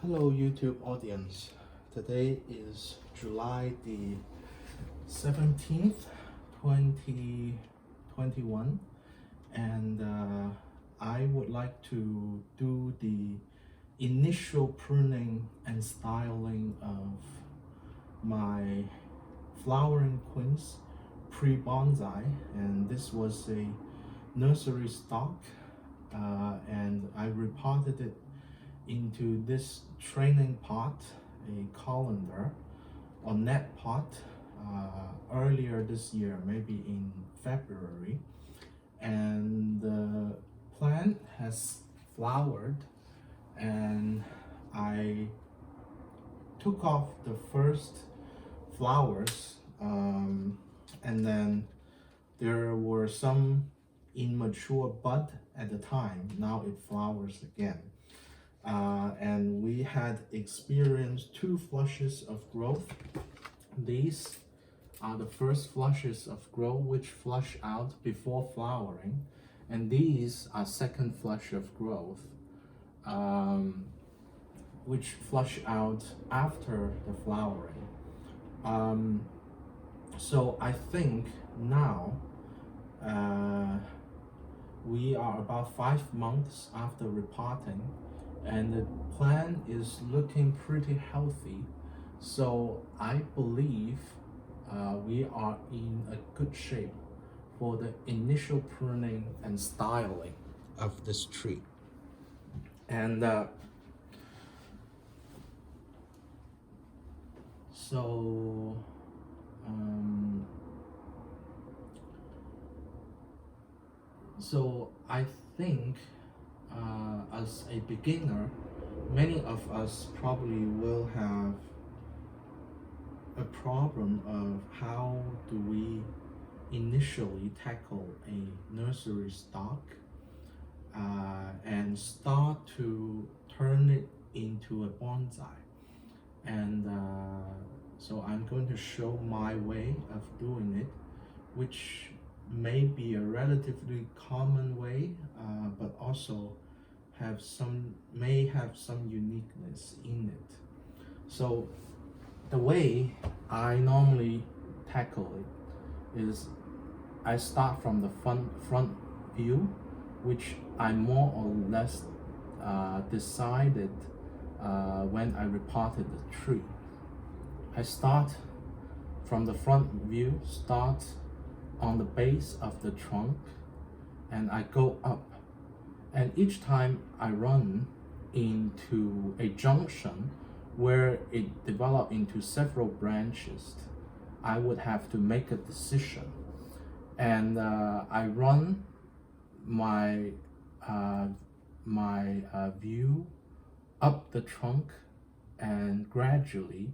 Hello YouTube audience. Today is July the 17th, 2021, and I would like to do the initial pruning and styling of my flowering quince pre-bonsai, and this was a nursery stock, and I repotted it into this training pot, a colander or net pot, earlier this year, maybe in February, and the plant has flowered, and I took off the first flowers, and then there were some immature bud at the time. Now it flowers again. And we had experienced two flushes of growth. These are the first flushes of growth which flush out before flowering, and these are second flush of growth, which flush out after the flowering. So I think now we are about 5 months after repotting, and the plant is looking pretty healthy. So I believe we are in a good shape for the initial pruning and styling of this tree. And so I think as a beginner, many of us probably will have a problem of how do we initially tackle a nursery stock and start to turn it into a bonsai. And so I'm going to show my way of doing it, which may be a relatively common way, but also may have some uniqueness in it. So the way I normally tackle it is I start from the front view, which I more or less decided when I repotted the tree. I start from the front view, start on the base of the trunk, and I go up. And each time I run into a junction where it developed into several branches, I would have to make a decision. And I run my view up the trunk and gradually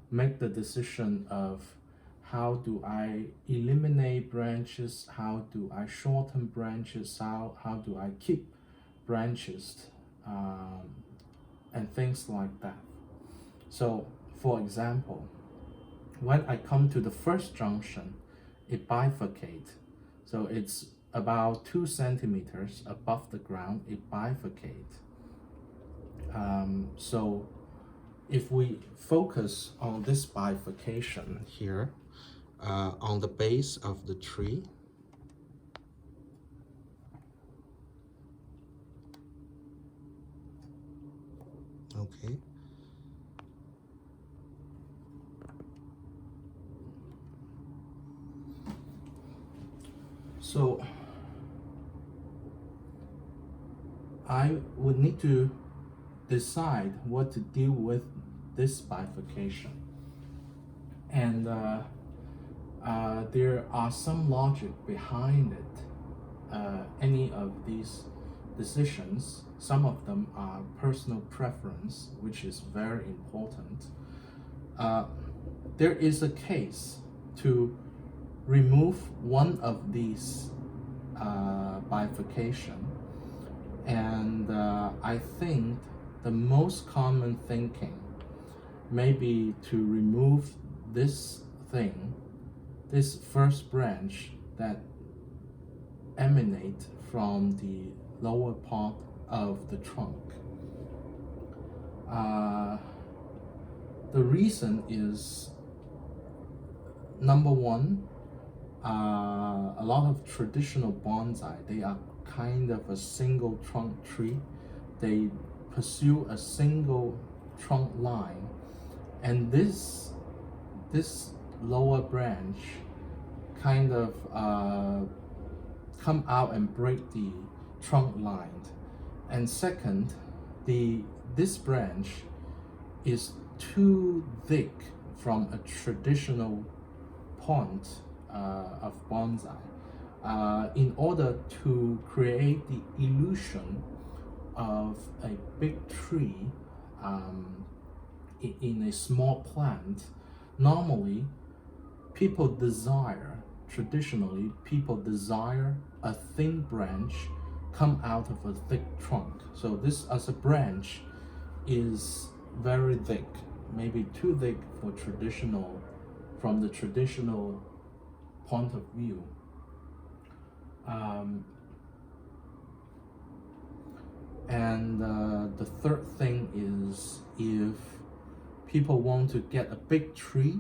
make the decision of how do I eliminate branches, how do I shorten branches, how do I keep branches, and things like that. So for example, when I come to the first junction, it bifurcates. So it's about 2 centimeters above the ground, it bifurcates. So if we focus on this bifurcation here, on the base of the tree, okay, so I would need to decide what to do with this bifurcation, and there are some logic behind it. Any of these decisions, some of them are personal preference, which is very important. There is a case to remove one of these bifurcation, and I think the most common thinking may be to remove this thing, this first branch that emanate from the lower part of the trunk. The reason is, number one, a lot of traditional bonsai, they are kind of a single trunk tree. They pursue a single trunk line, and this lower branch kind of come out and break the trunk line. And second, this branch is too thick from a traditional point of bonsai. In order to create the illusion of a big tree in a small plant, normally traditionally people desire a thin branch come out of a thick trunk. So this as a branch is very thick, maybe too thick for from the traditional point of view. The third thing is, if people want to get a big tree,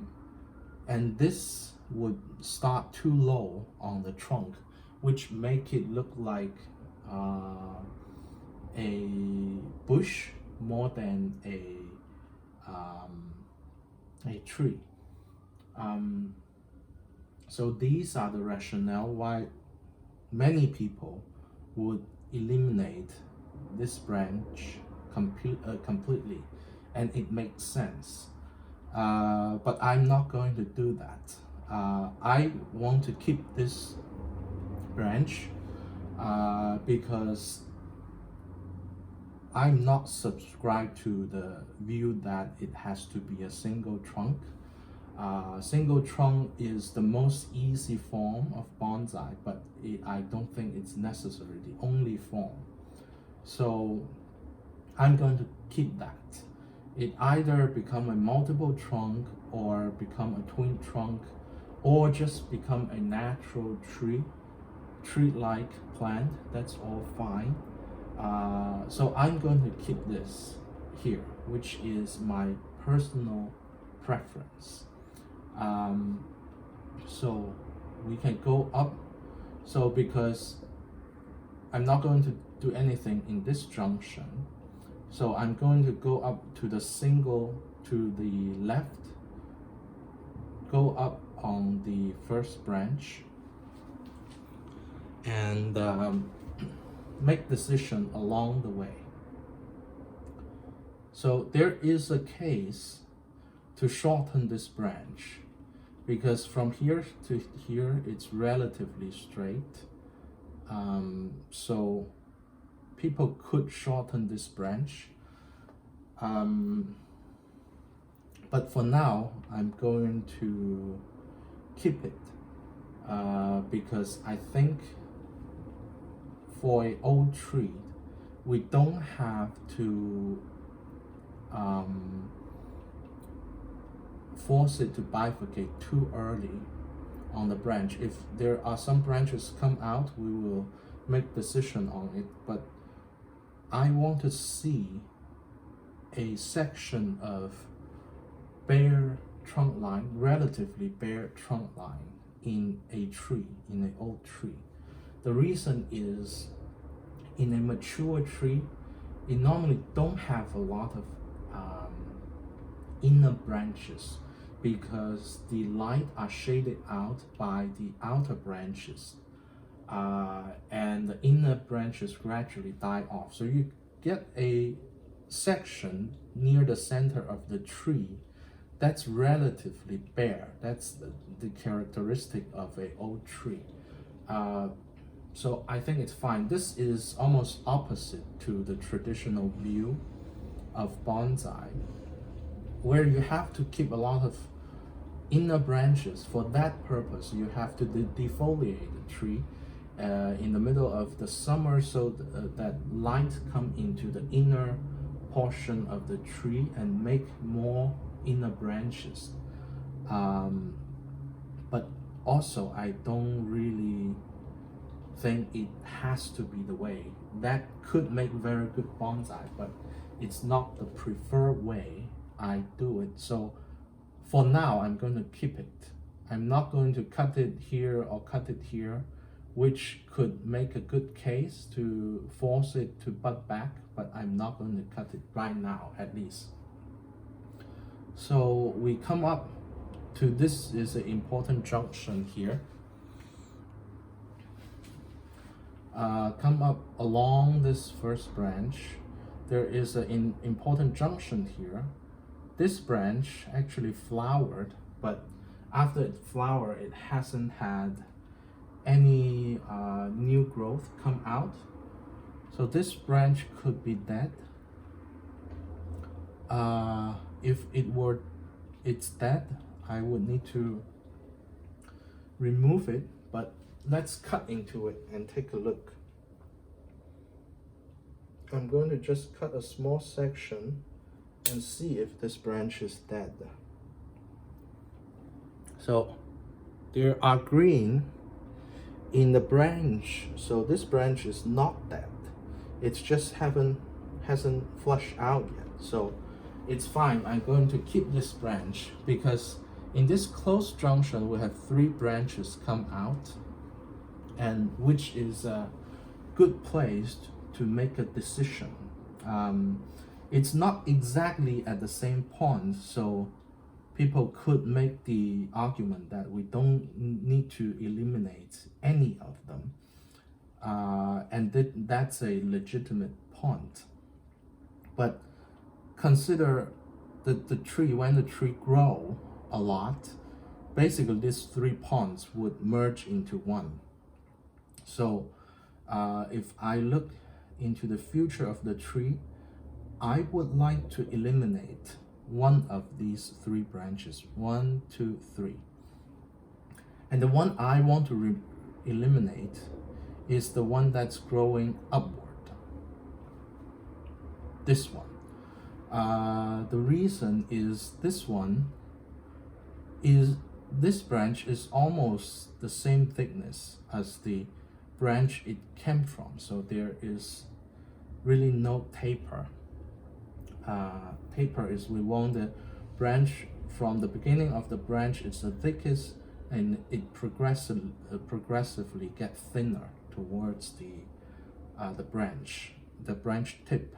and this would start too low on the trunk, which make it look like a bush more than a tree. So these are the rationale why many people would eliminate this branch completely, and it makes sense. But I'm not going to do that. I want to keep this branch because I'm not subscribed to the view that it has to be a single trunk. Single trunk is the most easy form of bonsai, but I don't think it's necessarily the only form. So I'm going to keep that. It either become a multiple trunk or become a twin trunk, or just become a natural tree-like plant. That's all fine. So I'm going to keep this here, which is my personal preference. So we can go up. So because I'm not going to do anything in this junction, so I'm going to go up to the left, go up on the first branch, and make decision along the way. So there is a case to shorten this branch, because from here to here it's relatively straight. So people could shorten this branch. But for now, I'm going to keep it because I think for an old tree, we don't have to force it to bifurcate too early on the branch. If there are some branches come out, we will make decision on it, but I want to see a section of bare trunk line, relatively bare trunk line in a tree, in an old tree. The reason is, in a mature tree, it normally don't have a lot of inner branches, because the light are shaded out by the outer branches, and the inner branches gradually die off. So you get a section near the center of the tree that's relatively bare. That's the characteristic of an old tree. So I think it's fine. This is almost opposite to the traditional view of bonsai, where you have to keep a lot of inner branches. For that purpose, you have to defoliate the tree in the middle of the summer, so that light come into the inner portion of the tree and make more inner branches. But also, I don't really think it has to be the way. That could make very good bonsai, but it's not the preferred way I do it. So for now, I'm going to keep it. I'm not going to cut it here or cut it here, which could make a good case to force it to bud back, but I'm not going to cut it right now, at least. So we come up to this is an important junction here. Come up along this first branch. There is an important junction here. This branch actually flowered, but after it flowered, it hasn't had any new growth come out. So this branch could be dead. If it's dead, I would need to remove it, but let's cut into it and take a look. I'm going to just cut a small section and see if this branch is dead. So there are green in the branch, so this branch is not dead. It's just hasn't flushed out yet, so it's fine. I'm going to keep this branch because in this close junction we have 3 branches come out, and which is a good place to make a decision. It's not exactly at the same point, so people could make the argument that we don't need to eliminate any of them, and that's a legitimate point. But consider the tree, when the tree grow a lot, basically these 3 ponds would merge into one. So if I look into the future of the tree, I would like to eliminate one of these 3 branches, 1, 2, 3. And the one I want to eliminate is the one that's growing upward. This one. The reason is this branch is almost the same thickness as the branch it came from, so there is really no taper. Taper is we want the branch from the beginning of the branch is the thickest, and it progressively get thinner towards the branch tip.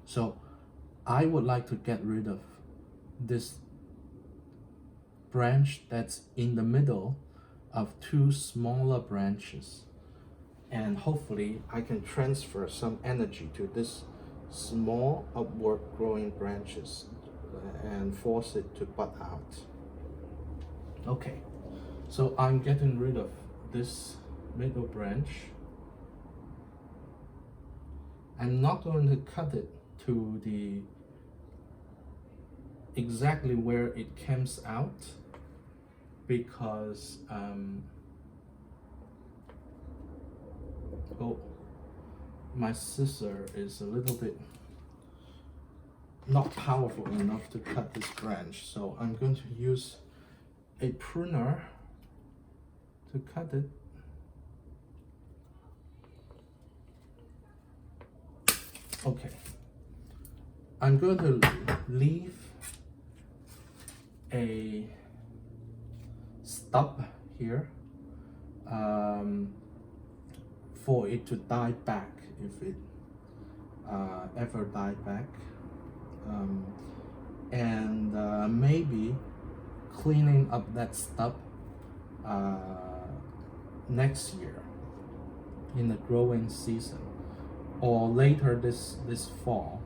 So I would like to get rid of this branch that's in the middle of 2 smaller branches, and hopefully I can transfer some energy to this small upward growing branches and force it to bud out. Okay, so I'm getting rid of this middle branch. I'm not going to cut it to the exactly where it comes out, because my scissor is a little bit not powerful enough to cut this branch, so I'm going to use a pruner to cut it. Okay, I'm going to leave a stub here for it to die back if it ever die back, and maybe cleaning up that stub next year in the growing season, or later this fall,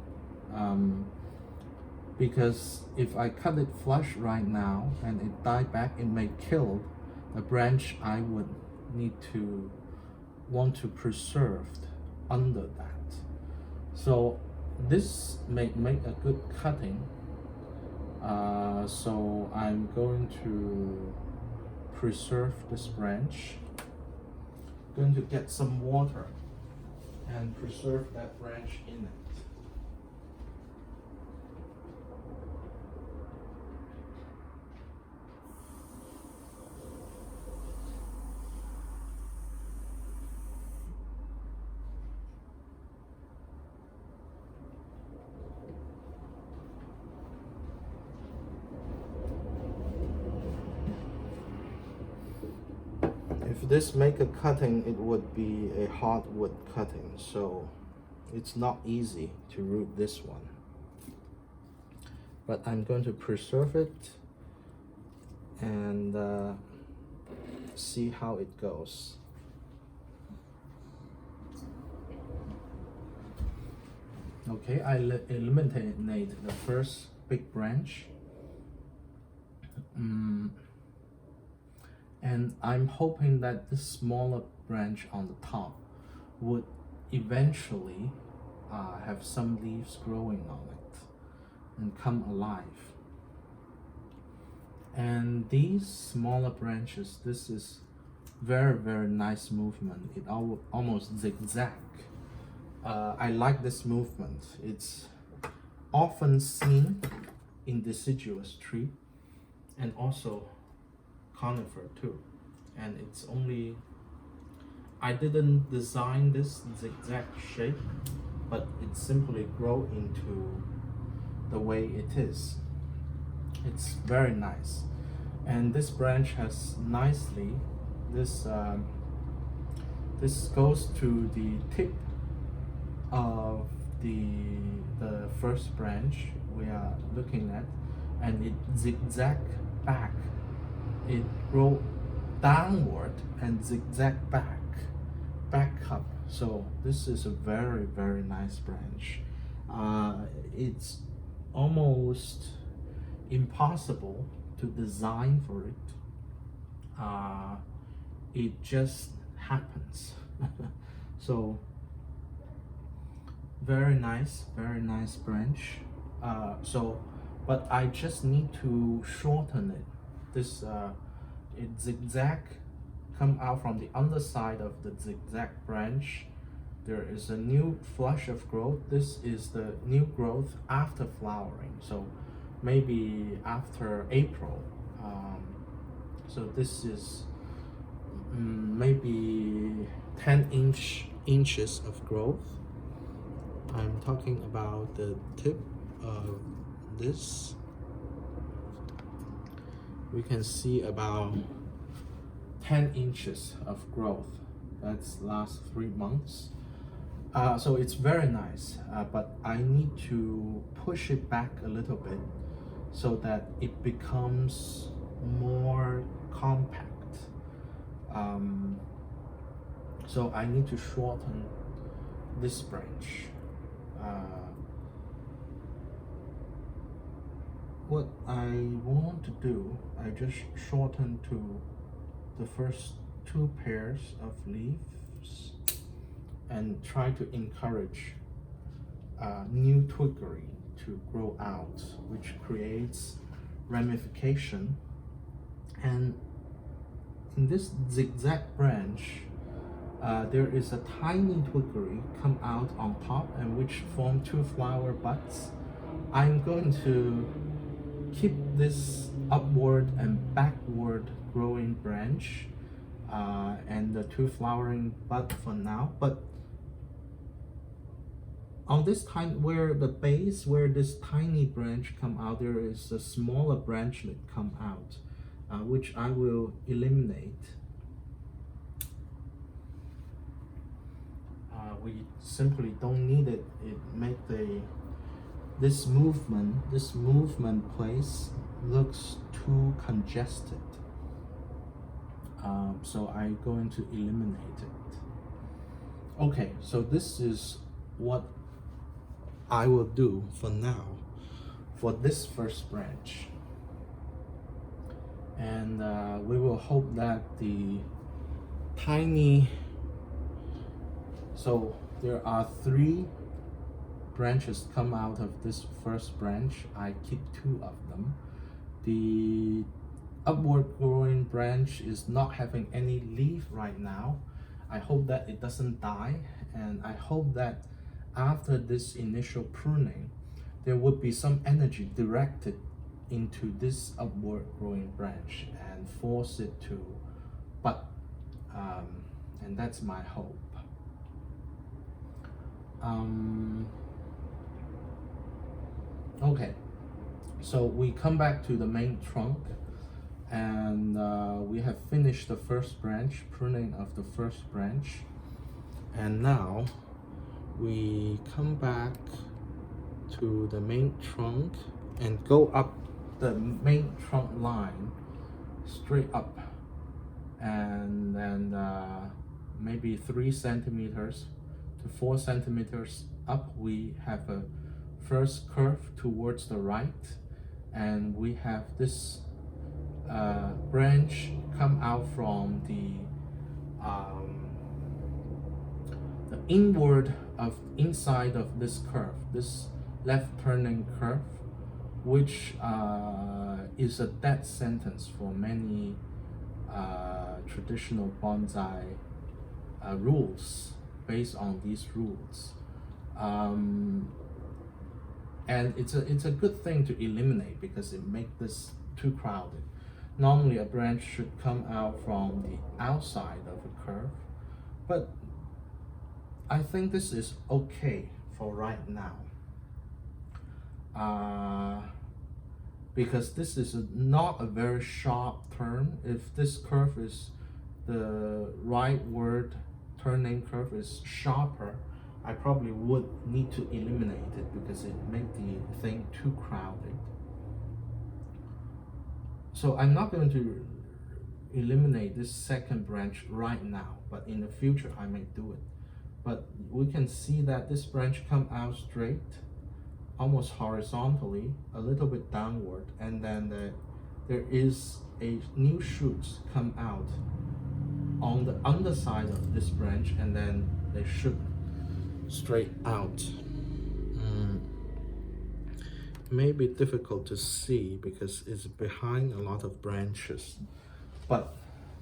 because if I cut it flush right now and it die back, it may kill the branch I would want to preserve under that. So this may make a good cutting, so I'm going to preserve this branch. Going to get some water and preserve that branch in it. this maker cutting, it would be a hardwood cutting, so it's not easy to root this one. But I'm going to preserve it and see how it goes. Okay, I eliminated the first big branch. And I'm hoping that this smaller branch on the top would eventually have some leaves growing on it and come alive. And these smaller branches, this is very nice movement. It almost zigzag. I like this movement. It's often seen in deciduous tree and also conifer too. And it's only, I didn't design this zigzag shape, but it simply grow into the way it is. It's very nice. And this branch has nicely, this goes to the tip of the first branch we are looking at, and it zigzag back. It grow downward and zigzag back up. So this is a very nice branch. It's almost impossible to design for it. It just happens. So very nice branch. But I just need to shorten it. This it zigzag come out from the underside of the zigzag branch. There is a new flush of growth. This is the new growth after flowering, so maybe after April. So this is maybe 10 inches of growth. I'm talking about the tip of this. We can see about 10 inches of growth. That's last 3 months. So it's very nice, but I need to push it back a little bit so that it becomes more compact. So I need to shorten this branch. What I want to do, I just shorten to the first 2 pairs of leaves and try to encourage new twiggery to grow out, which creates ramification. And in this zigzag branch, there is a tiny twiggery come out on top and which form 2 flower buds. I'm going to keep this upward and backward growing branch and the 2 flowering bud for now, but on this time where the base where this tiny branch come out, there is a smaller branchlet come out, which I will eliminate. We simply don't need it. It make this movement place looks too congested. So I'm going to eliminate it. Okay, so this is what I will do for now for this first branch. And we will hope that the tiny, so there are 3 branches come out of this first branch. I keep 2 of them. The upward growing branch is not having any leaf right now. I hope that it doesn't die, and I hope that after this initial pruning, there would be some energy directed into this upward growing branch and force it to bud. And that's my hope. Okay, so we come back to the main trunk, and we have finished the first branch, pruning of the first branch, and now we come back to the main trunk and go up the main trunk line straight up, and then maybe 3 centimeters to 4 centimeters up we have a first curve towards the right, and we have this branch come out from the inward of inside of this curve, this left turning curve, which is a dead sentence for many traditional bonsai rules based on these rules. And it's a good thing to eliminate because it makes this too crowded. Normally a branch should come out from the outside of a curve, but I think this is okay for right now. Because this is not a very sharp turn. If this curve is the rightward turning curve is sharper, I probably would need to eliminate it because it makes the thing too crowded. So I'm not going to eliminate this second branch right now, but in the future I may do it. But we can see that this branch come out straight, almost horizontally, a little bit downward, and then there is a new shoot come out on the underside of this branch, and then they shoot straight out. May be difficult to see because it's behind a lot of branches, but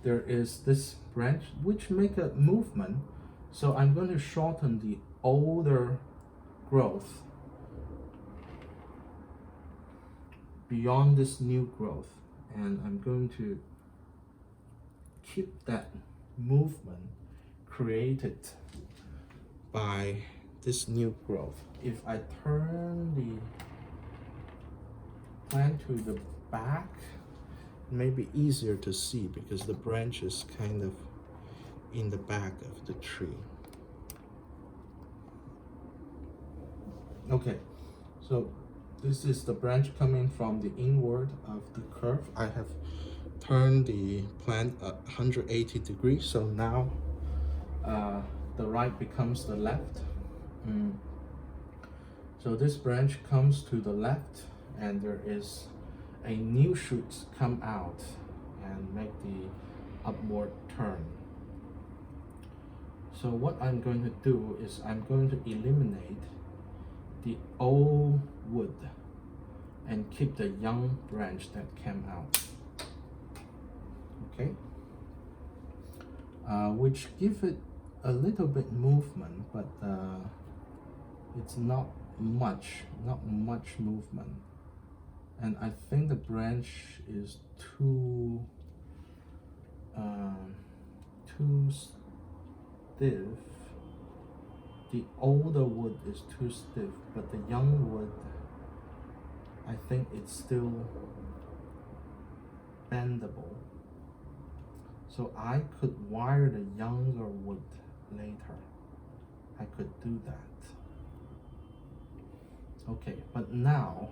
there is this branch which make a movement, so I'm going to shorten the older growth beyond this new growth, and I'm going to keep that movement created by this new growth. If I turn the plant to the back, it may be easier to see because the branch is kind of in the back of the tree. Okay, so this is the branch coming from the inward of the curve. I have turned the plant 180 degrees, so now the right becomes the left. So this branch comes to the left, and there is a new shoot come out and make the upward turn. So what I'm going to do is I'm going to eliminate the old wood and keep the young branch that came out. Okay, which give it a little bit movement, but it's not much movement, and I think the branch is too stiff. The older wood is too stiff, but the young wood, I think it's still bendable. So I could wire the younger wood later. I could do that. Okay, but now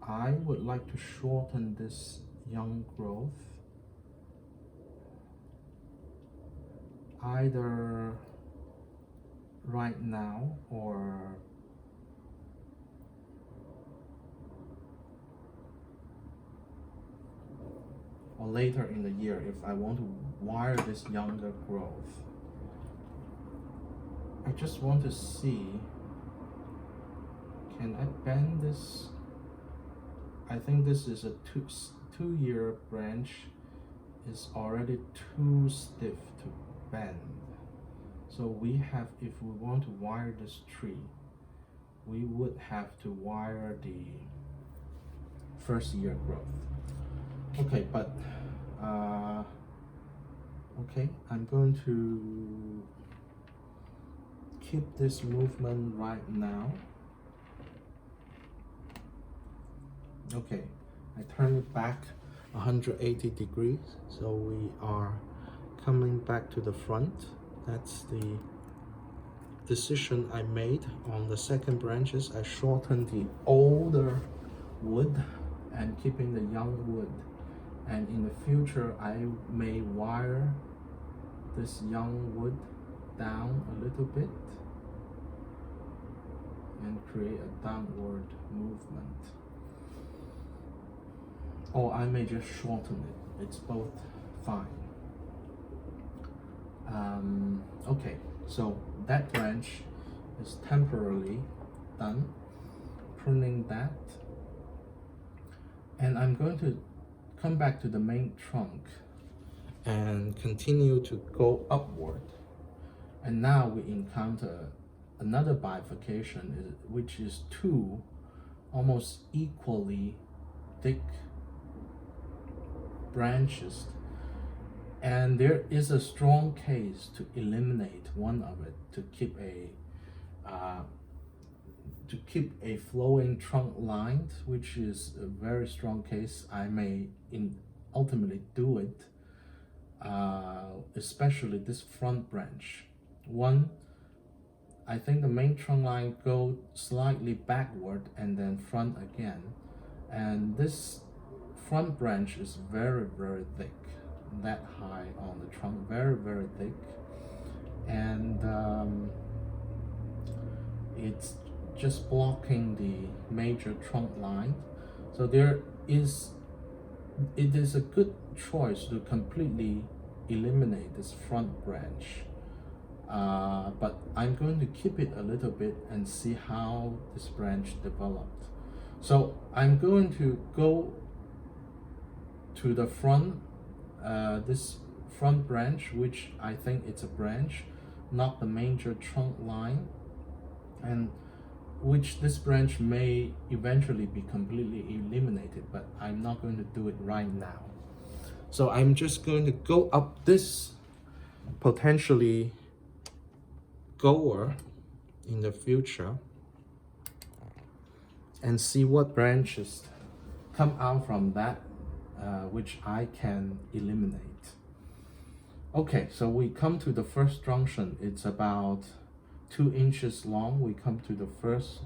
I would like to shorten this young growth either right now or later in the year if I want to wire this younger growth. I just want to see, can I bend this? I think this is a two-year branch. Is already too stiff to bend. So we have, if we want to wire this tree, we would have to wire the first year growth. Okay, but okay, I'm going to keep this movement right now. Okay, I turn it back 180 degrees, so we are coming back to the front. That's the decision I made on the second branches. I shortened the older wood and keeping the young wood. And in the future, I may wire this young wood down a little bit and create a downward movement. Or I may just shorten it. It's both fine. Okay, so that branch is temporarily done. Pruning that. And I'm going to come back to the main trunk and continue to go upward. And now we encounter another bifurcation, which is two almost equally thick branches, and there is a strong case to eliminate one of it to keep a flowing trunk line, which is a very strong case. I may ultimately do it, especially this front branch. One, I think the main trunk line go slightly backward and then front again, and this front branch is very, very thick, that high on the trunk, very, very thick, and it's just blocking the major trunk line. So it is a good choice to completely eliminate this front branch, but I'm going to keep it a little bit and see how this branch developed. So I'm going to go to the front, this front branch, which I think it's a branch, not the major trunk line, and which this branch may eventually be completely eliminated, but I'm not going to do it right now. So I'm just going to go up this potentially goer in the future and see what branches come out from that, which I can eliminate. Okay, so we come to the first junction. It's about 2 inches long. We come to the first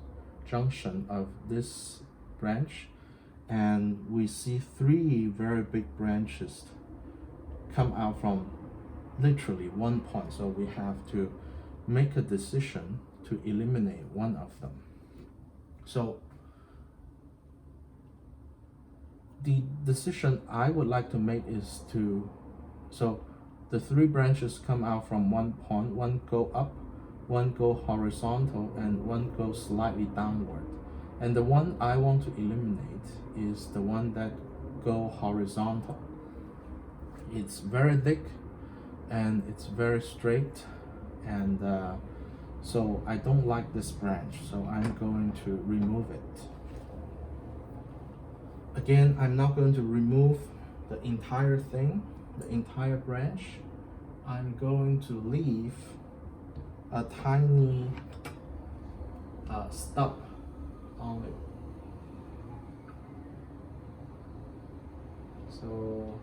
junction of this branch, and we see 3 very big branches come out from literally one point. So we have to make a decision to eliminate one of them. So the decision I would like to make is so the 3 branches come out from one point, one go up, one go horizontal, and one goes slightly downward. And the one I want to eliminate is the one that go horizontal. It's very thick and it's very straight, and so I don't like this branch, so I'm going to remove it. Again, I'm not going to remove the entire thing, the entire branch. I'm going to leave a tiny stub on it. So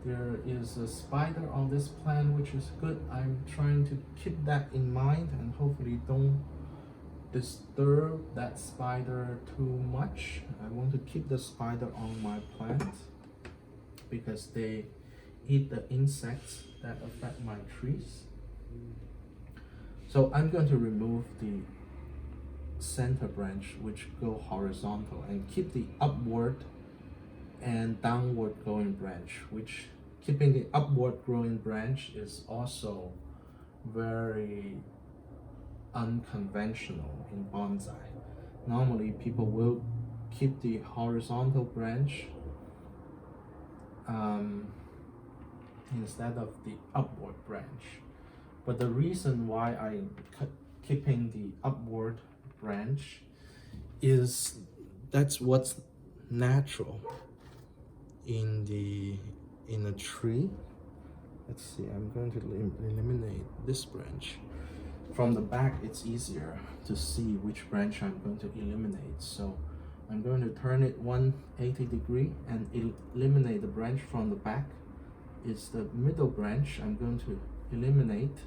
there is a spider on this plant, which is good. I'm trying to keep that in mind and hopefully don't disturb that spider too much. I want to keep the spider on my plant because they eat the insects that affect my trees. So I'm going to remove the center branch, which go horizontal, and keep the upward and downward going branch, which keeping the upward growing branch is also very unconventional in bonsai. Normally people will keep the horizontal branch instead of the upward branch. But the reason why I'm keeping the upward branch is that's what's natural in a tree. Let's see, I'm going to eliminate this branch. From the back, it's easier to see which branch I'm going to eliminate. So I'm going to turn it 180 degree and eliminate the branch from the back. It's the middle branch I'm going to eliminate.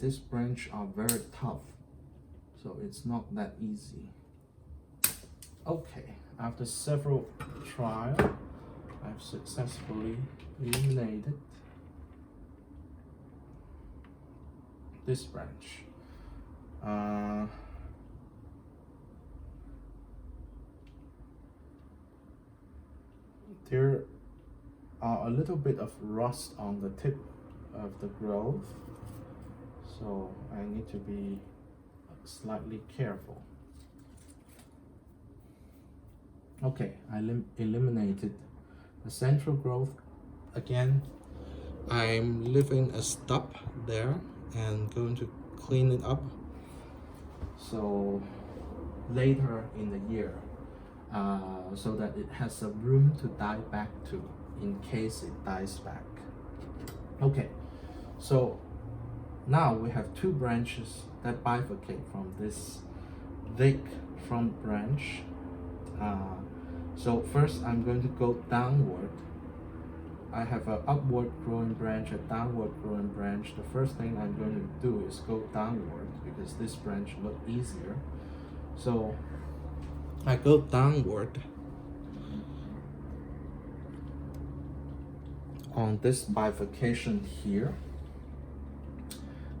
This branch are very tough, so it's not that easy. Okay, after several trials, I've successfully eliminated this branch. There are a little bit of rust on the tip of the growth, so I need to be slightly careful. Okay, I eliminated the central growth. Again, I'm leaving a stub there and going to clean it up, so later in the year, so that it has some room to die back to in case it dies back. Okay, so now we have two branches that bifurcate from this thick front branch. So first I'm going to go downward. I have an upward growing branch, a downward growing branch. The first thing I'm going to do is go downward because this branch looks easier. So I go downward on this bifurcation here.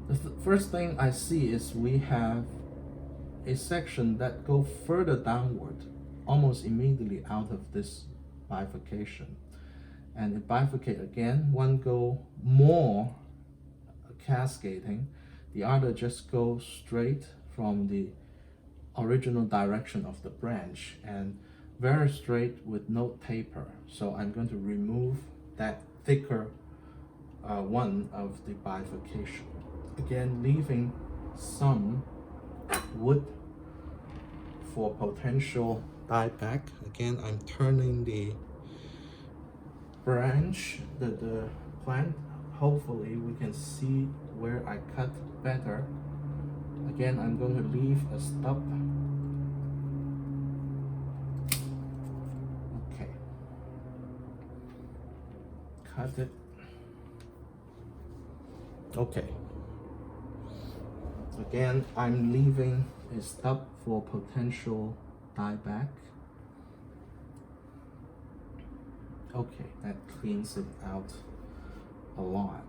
The first thing I see is we have a section that goes further downward, almost immediately out of this bifurcation. And it bifurcate again, one go more cascading, the other just goes straight from the original direction of the branch and very straight with no taper. So I'm going to remove that thicker one of the bifurcation. Again, leaving some wood for potential dieback. Again, I'm turning the branch, the plant. Hopefully we can see where I cut better. Again, I'm going to leave a stub. Okay, cut it. Okay, again, I'm leaving a stub for potential dieback. Okay, that cleans it out a lot.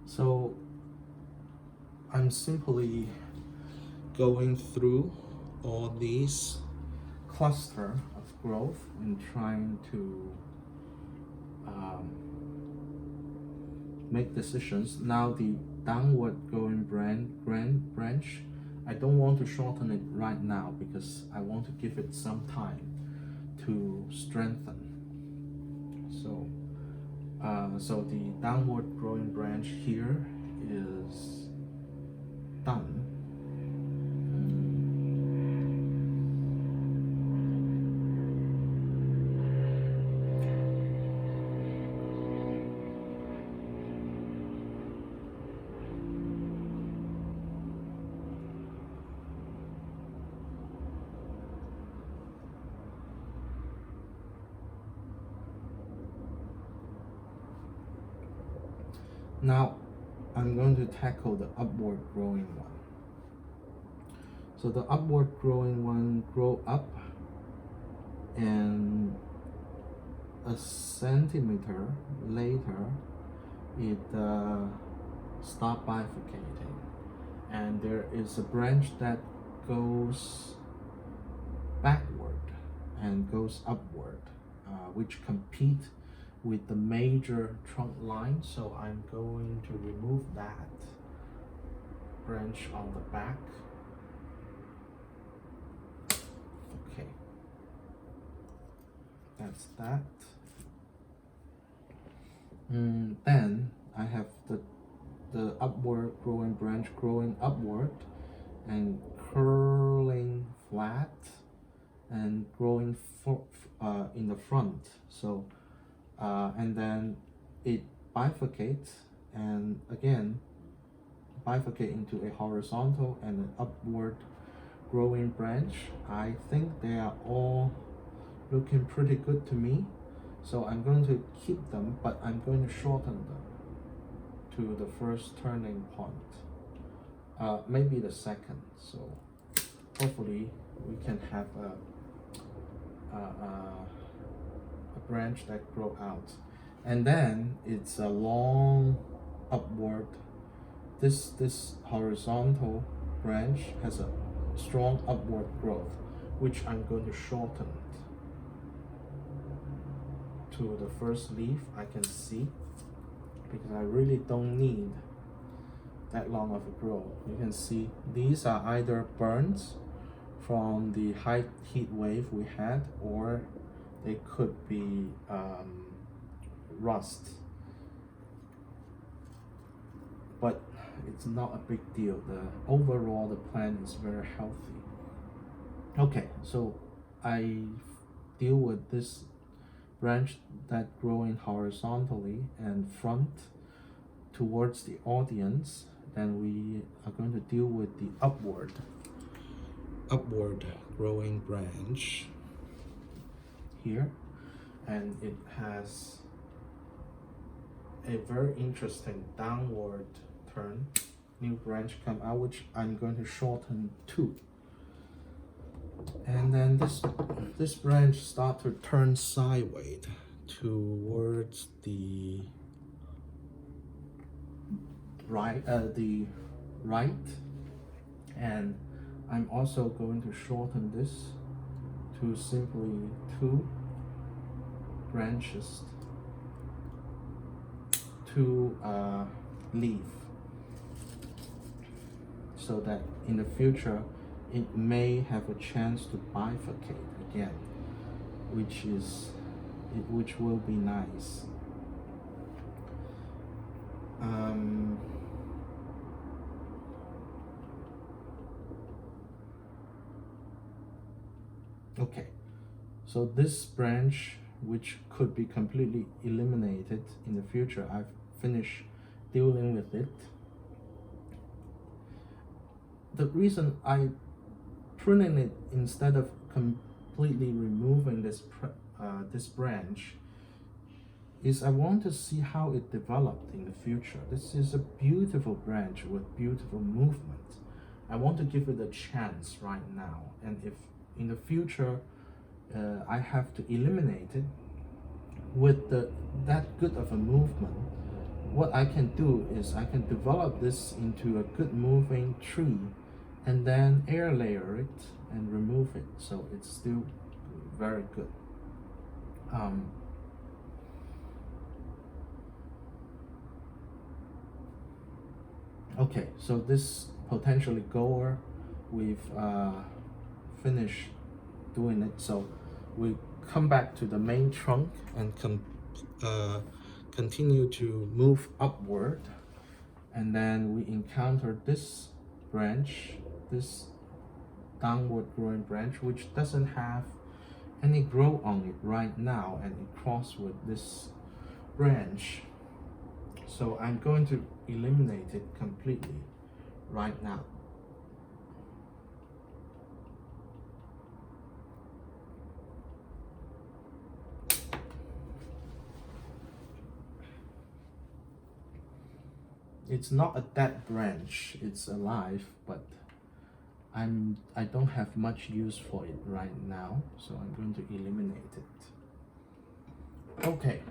So I'm simply going through all these cluster of growth and trying to make decisions. Now the downward going branch, I don't want to shorten it right now because I want to give it some time to strengthen. So the downward growing branch here is done. Now I'm going to tackle the upward growing one. So the upward growing one grow up and a centimeter later it stop bifurcating, and there is a branch that goes backward and goes upward, which compete with the major trunk line. So I'm going to remove that branch on the back. Okay, that's that. Then I have the upward growing branch growing upward, and curling flat and growing in the front. So and then it bifurcates and again bifurcate into a horizontal and an upward growing branch. I think they are all looking pretty good to me, so I'm going to keep them, but I'm going to shorten them to the first turning point, maybe the second. So hopefully we can have a branch that grow out, and then it's a long upward. This horizontal branch has a strong upward growth, which I'm going to shorten to the first leaf. I can see, because I really don't need that long of a growth. You can see these are either burns from the high heat wave we had, or they could be rust, but it's not a big deal. Overall the plant is very healthy. Okay, so I deal with this branch that growing horizontally and front towards the audience. Then we are going to deal with the upward growing branch here, and it has a very interesting downward turn, new branch come out, which I'm going to shorten too. And then this branch start to turn sideways towards the right, and I'm also going to shorten this to simply 2 branches, 2 leaf, so that in the future it may have a chance to bifurcate again, which will be nice. Okay, so this branch, which could be completely eliminated in the future, I've finished dealing with it. The reason I pruning it instead of completely removing this branch is I want to see how it developed in the future. This is a beautiful branch with beautiful movement. I want to give it a chance right now, and if in the future I have to eliminate it with that good of a movement, what I can do is I can develop this into a good moving tree and then air layer it and remove it, so it's still very good. Okay, so this potentially goer, we've finished doing it. So we come back to the main trunk and continue to move upward, and then we encounter this branch, this downward growing branch, which doesn't have any growth on it right now, and it crosses with this branch. So I'm going to eliminate it completely right now. It's not a dead branch, it's alive, but I don't have much use for it right now, so I'm going to eliminate it. Okay,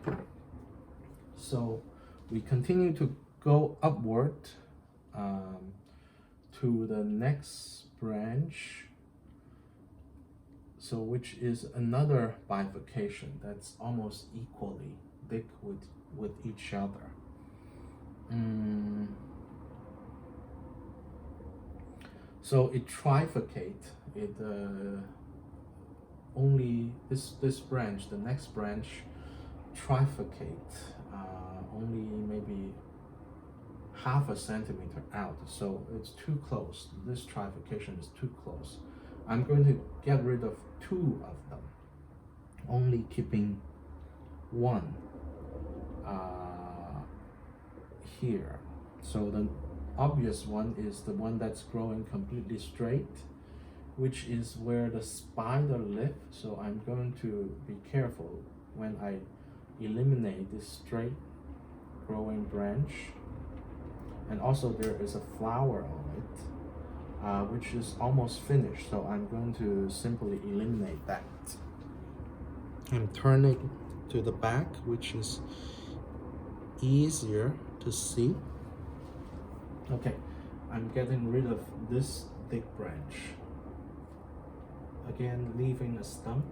so we continue to go upward to the next branch, so which is another bifurcation that's almost equally big with each other. So it trifurcate. It only this branch, the next branch, trifurcate only maybe half a centimeter out, so it's too close. This trifurcation is too close. I'm going to get rid of 2 of them, only keeping 1 here. So the obvious one is the one that's growing completely straight, which is where the spider lives. So I'm going to be careful when I eliminate this straight growing branch. And also there is a flower on it, which is almost finished. So I'm going to simply eliminate that. I'm turning to the back, which is easier to see. Okay, I'm getting rid of this thick branch. Again, leaving a stump.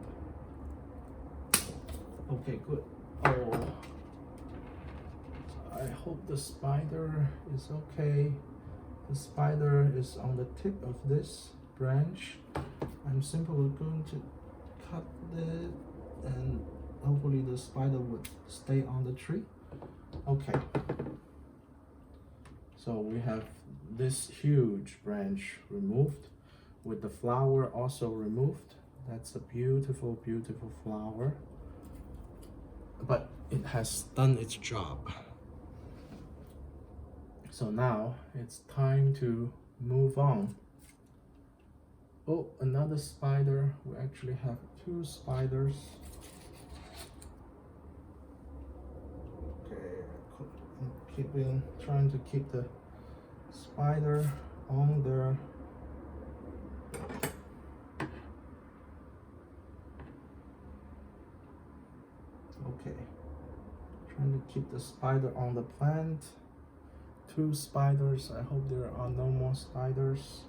Okay, good. Oh, I hope the spider is okay. The spider is on the tip of this branch. I'm simply going to cut it, and hopefully the spider would stay on the tree. Okay. So we have this huge branch removed, with the flower also removed. That's a beautiful, beautiful flower. But it has done its job. So now it's time to move on. Oh, another spider. We actually have 2 spiders. Okay, I'm trying to keep the spider on there. Okay, trying to keep the spider on the plant. 2 spiders. I hope there are no more spiders.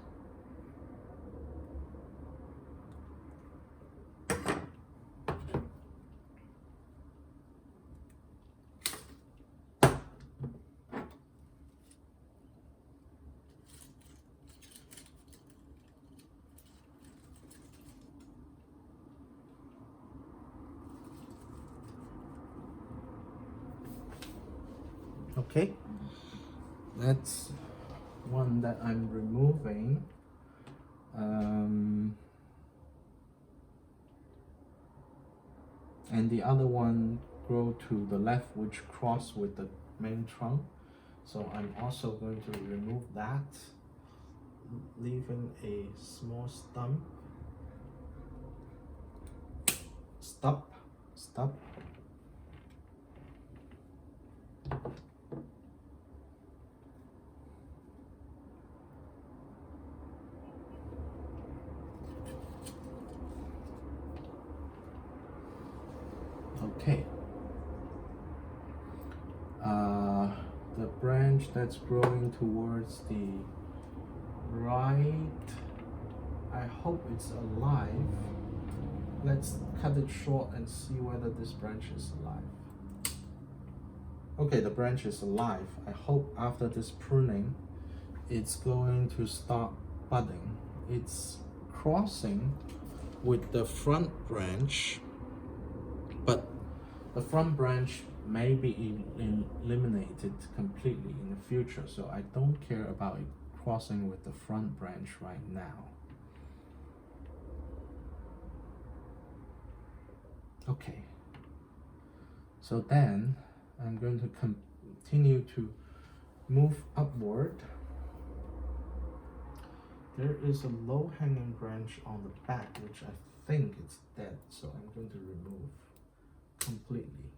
Okay, that's one that I'm removing. And the other one grow to the left, which cross with the main trunk. So I'm also going to remove that, leaving a small stump. Stop. Okay. The branch that's growing towards the right, I hope it's alive. Let's cut it short and see whether this branch is alive. Okay, the branch is alive. I hope after this pruning, it's going to start budding. It's crossing with the front branch, but the front branch may be eliminated completely in the future, so I don't care about it crossing with the front branch right now. Okay, so then I'm going to continue to move upward. There is a low-hanging branch on the back, which I think it's dead, so I'm going to remove completely.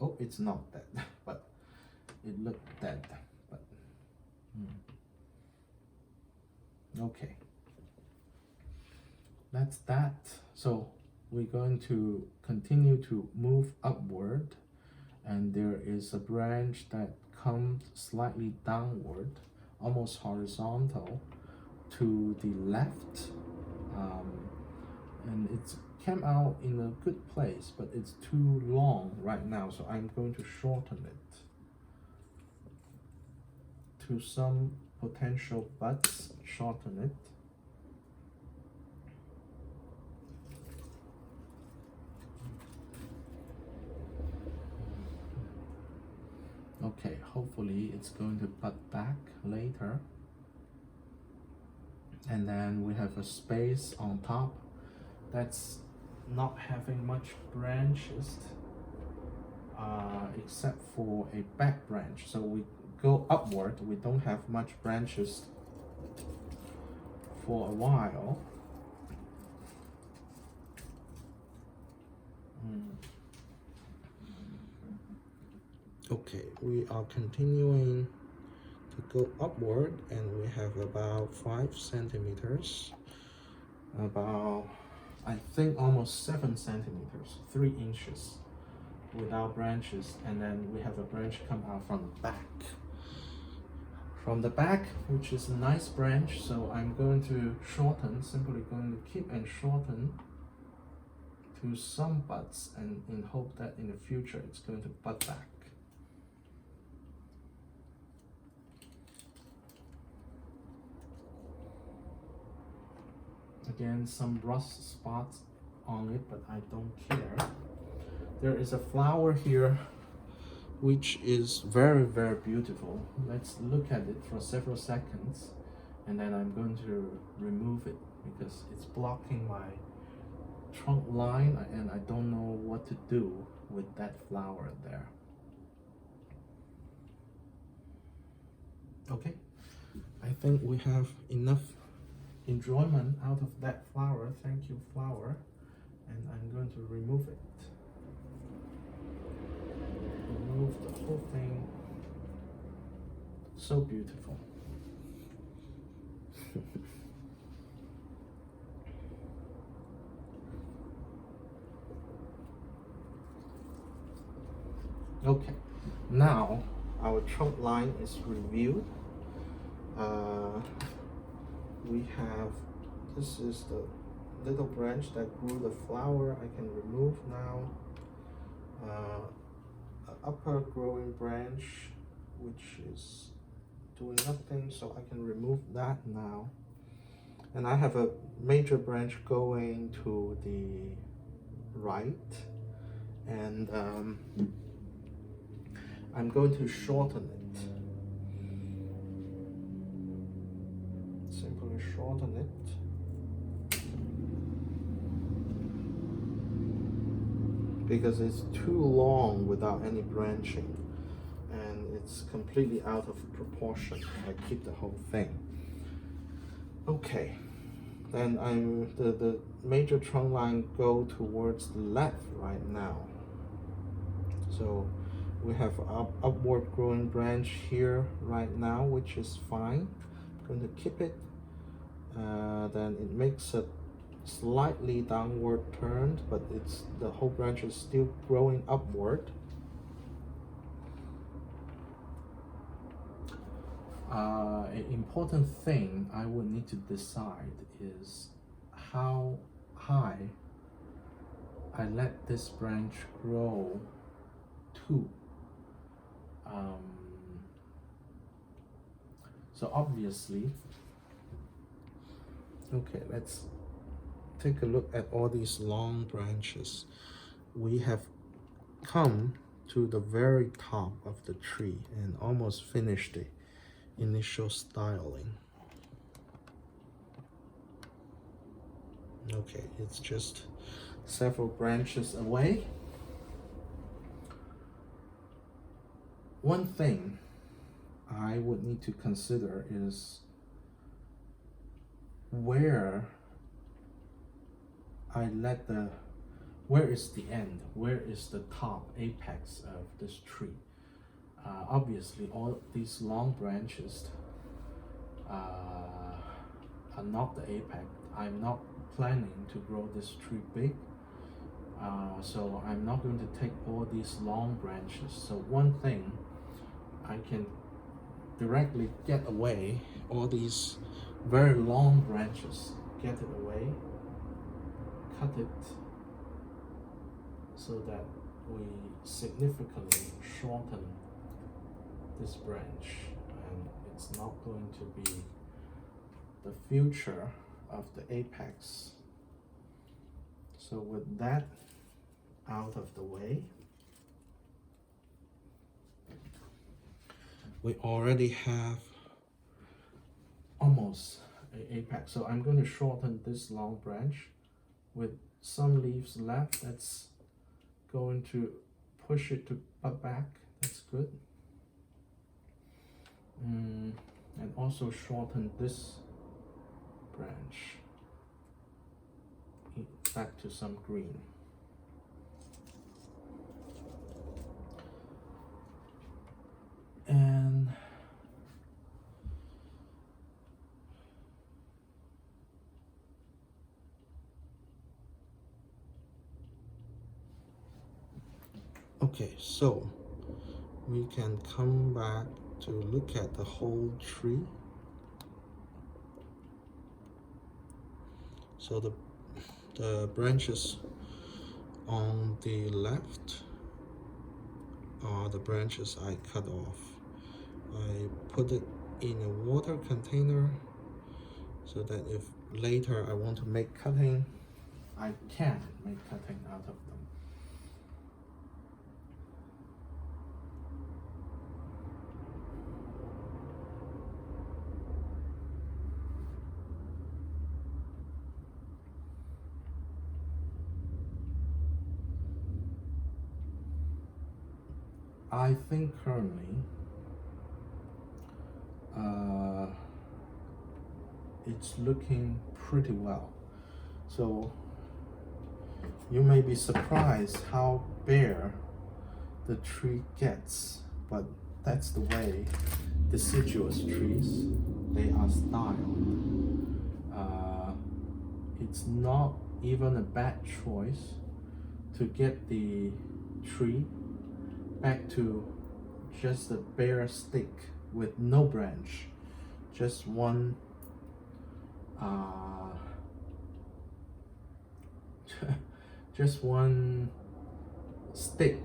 Oh, it's not dead, but it looked dead. But okay, that's that. So we're going to continue to move upward, and there is a branch that comes slightly downward, almost horizontal to the left, and it's came out in a good place, but it's too long right now, so I'm going to shorten it to some potential buds. Shorten it. Okay, hopefully it's going to bud back later. And then we have a space on top that's not having much branches, except for a back branch. So we go upward, we don't have much branches for a while. Okay, we are continuing to go upward, and we have about 5 centimeters, about, I think, almost 7 centimeters, 3 inches without branches. And then we have a branch come out from the back. From the back, which is a nice branch, so I'm going to shorten, simply going to keep and shorten to some buds, and in hope that in the future it's going to bud back. Again, some rust spots on it, but I don't care. There is a flower here which is very, very beautiful. Let's look at it for several seconds, and then I'm going to remove it because it's blocking my trunk line, and I don't know what to do with that flower there. Okay, I think we have enough enjoyment out of that flower. Thank you, flower. And I'm going to remove it. Remove the whole thing. So beautiful. Okay, now our trunk line is reviewed. We have, this is the little branch that grew the flower. I can remove now. An upper growing branch which is doing nothing, so I can remove that now. And I have a major branch going to the right, and I'm going to shorten it. Simply shorten it because it's too long without any branching, and it's completely out of proportion. I keep the whole thing. Okay, then the major trunk line go towards the left right now. So we have upward growing branch here right now, which is fine. I'm going to keep it. Then it makes a slightly downward turn, but the whole branch is still growing upward. An important thing I would need to decide is how high I let this branch grow to. So obviously, okay, let's take a look at all these long branches. We have come to the very top of the tree and almost finished the initial styling. Okay, it's just several branches away. One thing I would need to consider is where is the end? Where is the top apex of this tree? Obviously, all these long branches are not the apex. I'm not planning to grow this tree big, so I'm not going to take all these long branches. So one thing, I can directly get away all these very long branches, get it away, cut it so that we significantly shorten this branch, and it's not going to be the future of the apex. So with that out of the way, we already have almost an apex. So I'm going to shorten this long branch with some leaves left. That's going to push it to butt back. That's good. And also shorten this branch back to some green. And okay, so we can come back to look at the whole tree. So the branches on the left are the branches I cut off. I put it in a water container so that if later I want to make cutting, I can make cutting out of them. I think currently it's looking pretty well. So you may be surprised how bare the tree gets, but that's the way deciduous trees, they are styled. It's not even a bad choice to get the tree back to just a bare stick with no branch, just one just one stick,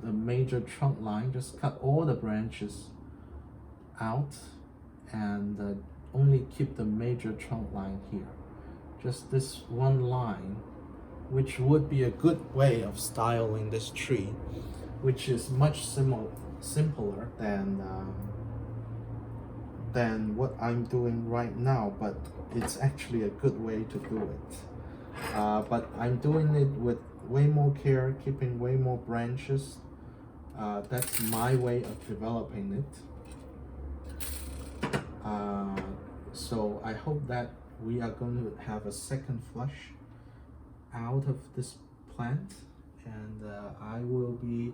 the major trunk line. Just cut all the branches out and only keep the major trunk line here. Just this one line, which would be a good way of styling this tree, which is much simpler than what I'm doing right now, but it's actually a good way to do it. But I'm doing it with way more care, keeping way more branches. That's my way of developing it. So I hope that we are going to have a second flush out of this plant, and I will be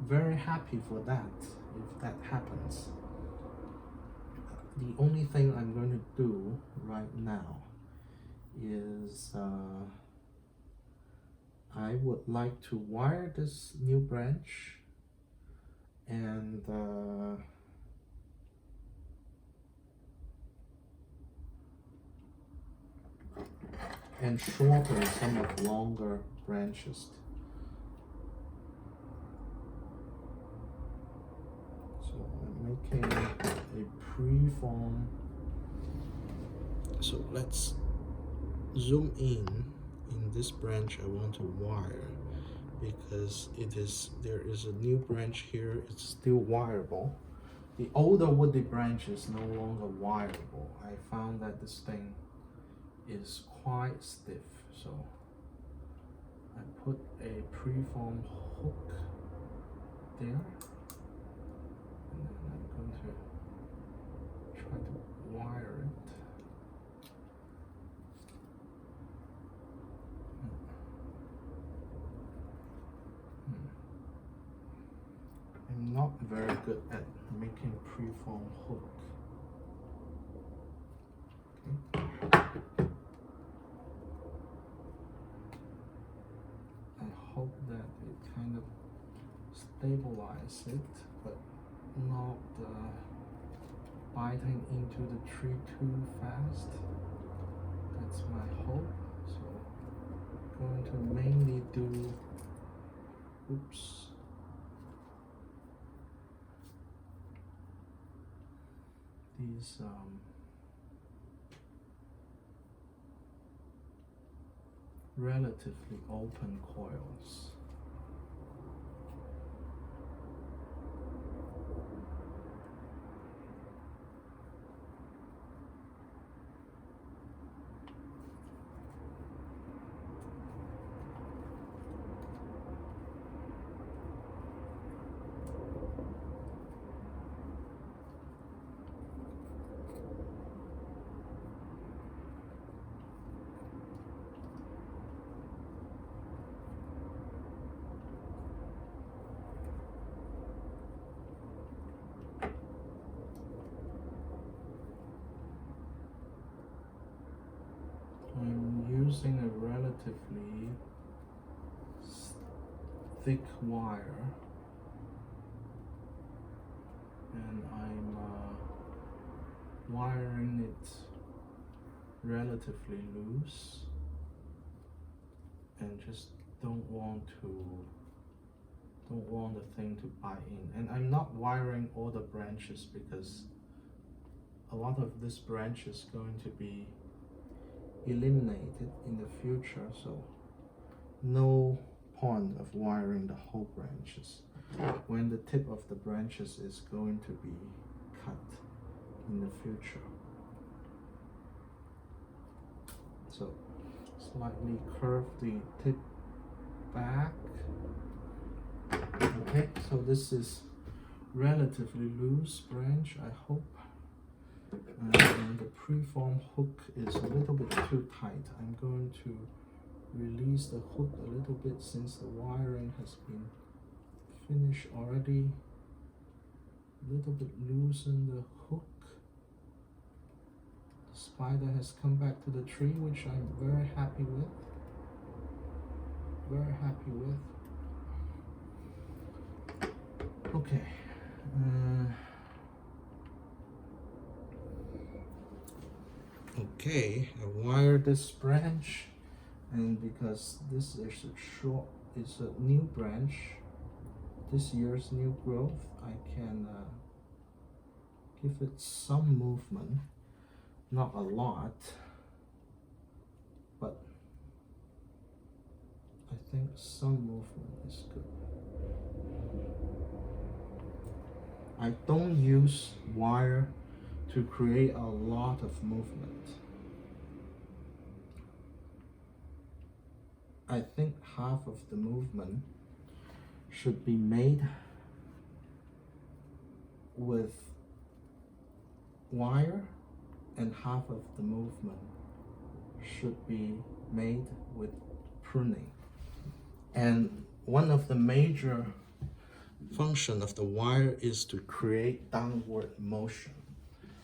very happy for that if that happens. The only thing I'm going to do right now is I would like to wire this new branch and shorten some of longer branches. So I'm making a pre-form. So let's zoom in this branch I want to wire, because there is a new branch here. It's still wireable. The older woody branch is no longer wireable. I found that this thing is quite stiff, so I put a preform hook there, and then I'm going to try to wire it. I'm not very good at making preform hook. Okay. I hope that it kind of stabilizes it, but not biting into the tree too fast. That's my hope. So I'm going to mainly do, these relatively open coils. using a relatively thick wire, and I'm wiring it relatively loose, and just don't want the thing to bite in. And I'm not wiring all the branches because a lot of this branch is going to be eliminated in the future, so no point of wiring the whole branches when the tip of the branches is going to be cut in the future. So slightly curve the tip back. Okay, so this is relatively loose branch, I hope. And the preform hook is a little bit too tight. I'm going to release the hook a little bit since the wiring has been finished already. A little bit loosen the hook. The spider has come back to the tree, which I'm very happy with. Very happy with. Okay. Okay, I wired this branch, and because this is it's a new branch, this year's new growth, I can give it some movement, not a lot, but I think some movement is good. I don't use wire to create a lot of movement. I think half of the movement should be made with wire, and half of the movement should be made with pruning. And one of the major function of the wire is to create downward motion,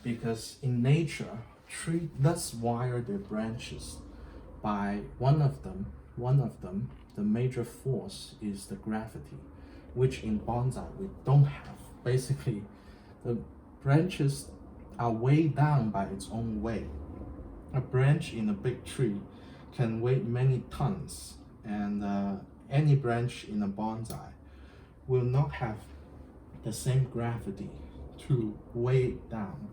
because in nature, tree does wire their branches by one of them, the major force is the gravity, which in bonsai we don't have. Basically, the branches are weighed down by its own weight. A branch in a big tree can weigh many tons, and any branch in a bonsai will not have the same gravity to weigh it down.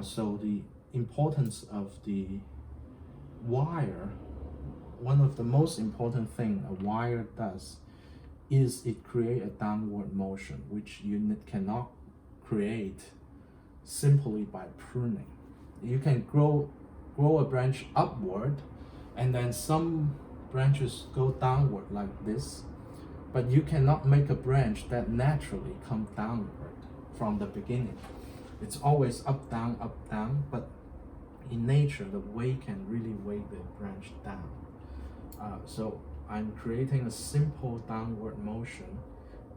So the importance of the wire, one of the most important thing a wire does is it create a downward motion, which you cannot create simply by pruning. You can grow a branch upward, and then some branches go downward like this, but you cannot make a branch that naturally comes downward from the beginning. It's always up, down, but in nature, the weight can really weigh the branch down. So I'm creating a simple downward motion,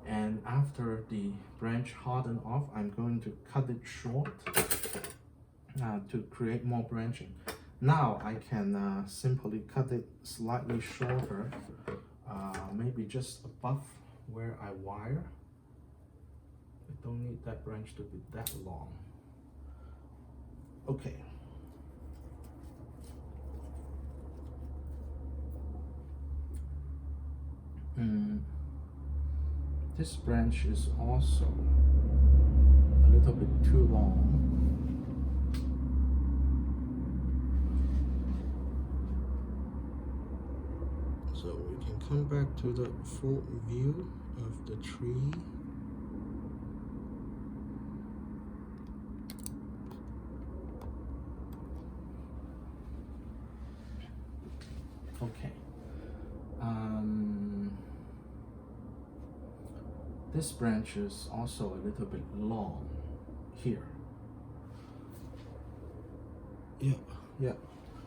and after the branch harden off, I'm going to cut it short to create more branching. Now I can simply cut it slightly shorter, maybe just above where I wire. I don't need that branch to be that long. Okay. This branch is also a little bit too long. So we can come back to the full view of the tree. Okay. This branch is also a little bit long here. Yeah,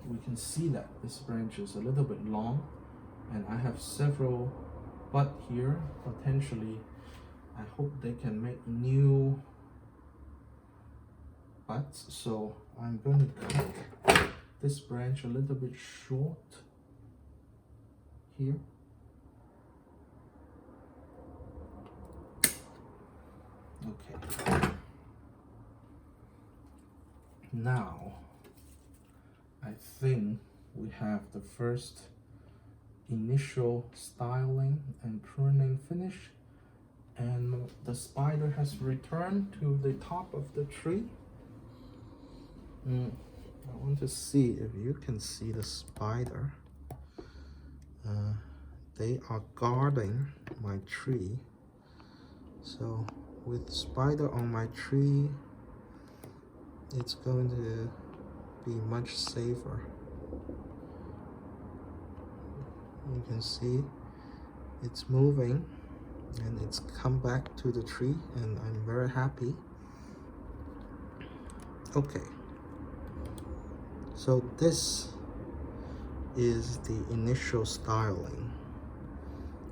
we can see that this branch is a little bit long, and I have several buds here. Potentially, I hope they can make new buds. So I'm going to cut this branch a little bit short here. Okay. Now, I think we have the first initial styling and pruning finish, and the spider has returned to the top of the tree. I want to see if you can see the spider. They are guarding my tree. So with spider on my tree, it's going to be much safer. You can see it's moving and it's come back to the tree, and I'm very happy. Okay, so this is the initial styling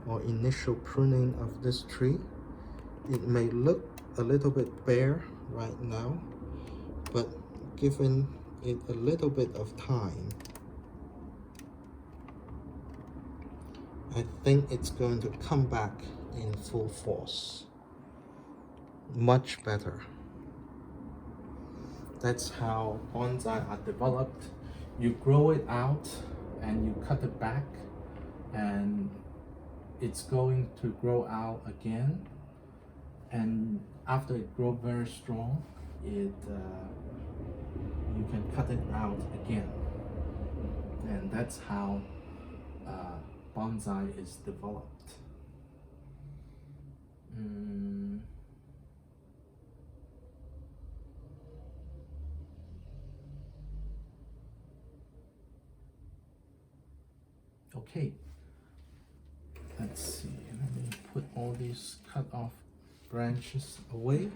or initial pruning of this tree. It may look a little bit bare right now, but given it a little bit of time, I think it's going to come back in full force. Much better. That's how bonsai are developed. You grow it out and you cut it back, and it's going to grow out again. And after it grows very strong, you can cut it out again. And that's how bonsai is developed. Okay, let's see. Let me put all these cut off branches away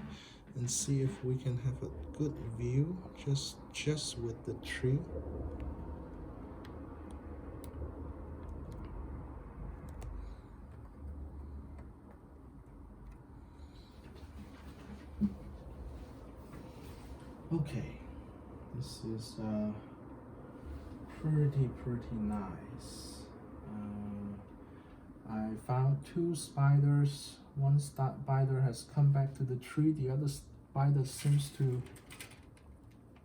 and see if we can have a good view just with the tree. Okay, this is pretty nice. I found two spiders. One spider has come back to the tree. The other spider seems to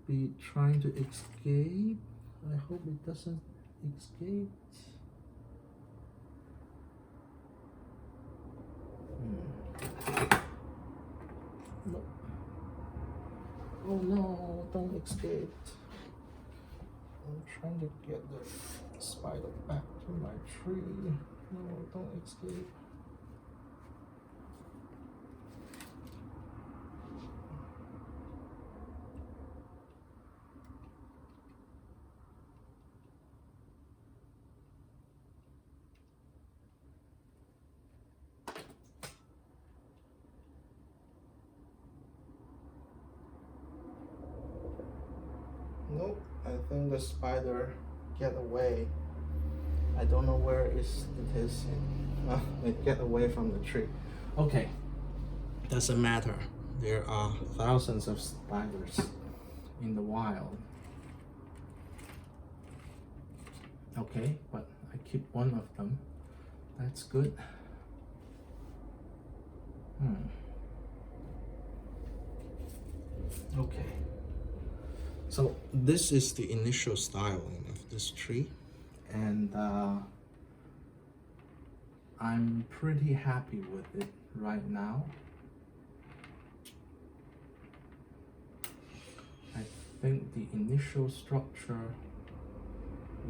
be trying to escape. I hope it doesn't escape. No. Oh no, don't escape. I'm trying to get the spider back to my tree. No, don't escape. Nope, I think the spider get away. I don't know where it is. It get away from the tree. Okay, doesn't matter. There are thousands of spiders in the wild. Okay, but I keep one of them. That's good. Okay. So this is the initial styling of this tree, and I'm pretty happy with it right now. I think the initial structure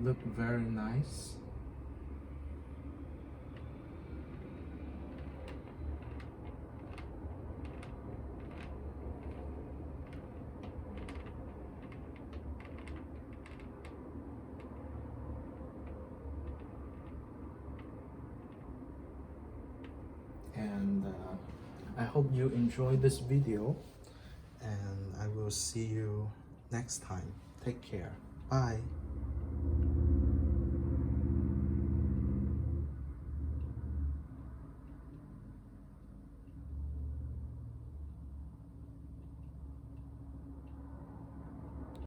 looked very nice. And I hope you enjoyed this video, and I will see you next time. Take care. Bye.